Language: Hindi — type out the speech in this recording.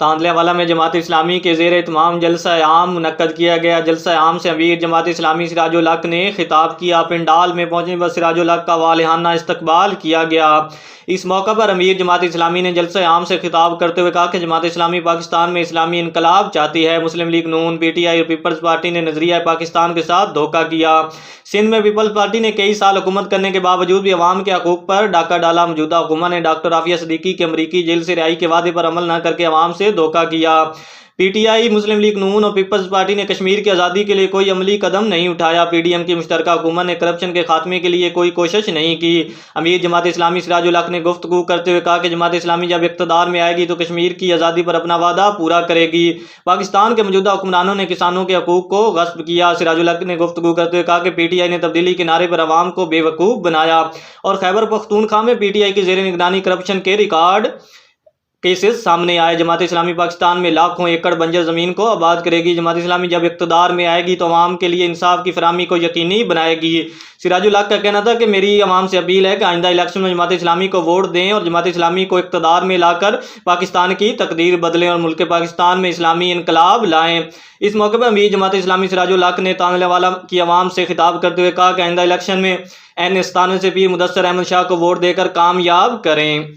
तांदलेवाला में जमात इस्लामी के ज़ेर इत्माम जलसा आम मुनक्कद किया गया। जलसा आम से अमीर जमात इस्लामी सिराजुल हक ने खिताब किया। पिंडाल में पहुंचने पर सिराजुल हक का वालिहाना इस्तकबाल किया गया। इस मौका पर अमीर जमात इस्लामी ने जलसा आम से खिताब करते हुए कहा कि जमात इस्लामी पाकिस्तान में इस्लामी इनकलाब चाहती है। मुस्लिम लीग नून, PTI और पीपल्स पार्टी ने नजरिया पाकिस्तान के साथ धोखा किया। सिंध में पीपल्स पार्टी ने कई साल हुकूमत करने के बावजूद भी अवाम के हकूक पर डाका डाला। मौजूदा हुकूमत ने डॉक्टर आफिया सिद्दीकी के अमरीकी जेल से रिहाई के वादे पर अमल न करके अवाम से धोखा किया। PTI, मुस्लिम लीग नून और पीपल्स पार्टी ने कश्मीर की आज़ादी के लिए कोई अमली कदम नहीं उठाया। PDM की मुश्तरका हुकूमत ने करप्शन के खात्मे के लिए कोई कोशिश नहीं की। अमीर जमात इस्लामी सिराजुल हक ने गुफ्तगू करते हुए कहा कि जमात इस्लामी जब इक़्तिदार में आएगी तो कश्मीर की आज़ादी पर अपना वादा पूरा करेगी। पाकिस्तान के मौजूदा हुक्मरानों ने किसानों के हकूक को गस्ब किया। सिराजुल हक ने गुफ्तगू करते हुए कहा कि PTI ने तब्दीली के नारे पर अवाम को बेवकूफ़ बनाया और खैबर पख्तूनख्वा में PTI की ज़ेर निगरानी करप्शन के रिकॉर्ड केसेस सामने आए। जमात इस्लामी पाकिस्तान में लाखों एकड़ बंजर ज़मीन को आबाद करेगी। जमात इस्लामी जब इक़्तिदार में आएगी तो अवाम के लिए इंसाफ की फराहमी को यकीनी बनाएगी। सिराजुल हक का कहना था कि मेरी अवाम से अपील है कि आइंदा इलेक्शन में जमात इस्लामी को वोट दें और जमात इस्लामी को इक़्तिदार में लाकर पाकिस्तान की तकदीर बदलें और मुल्क पाकिस्तान में इस्लामी इनकलाब लाएँ। इस मौके पर अमीर जमात इस्लामी सिराजुल हक ने तांदलेवाला की अवाम से खिताब करते हुए कहा कि आइंदा इलेक्शन में NS से पीर मुदस्सर अहमद शाह को वोट देकर कामयाब करें।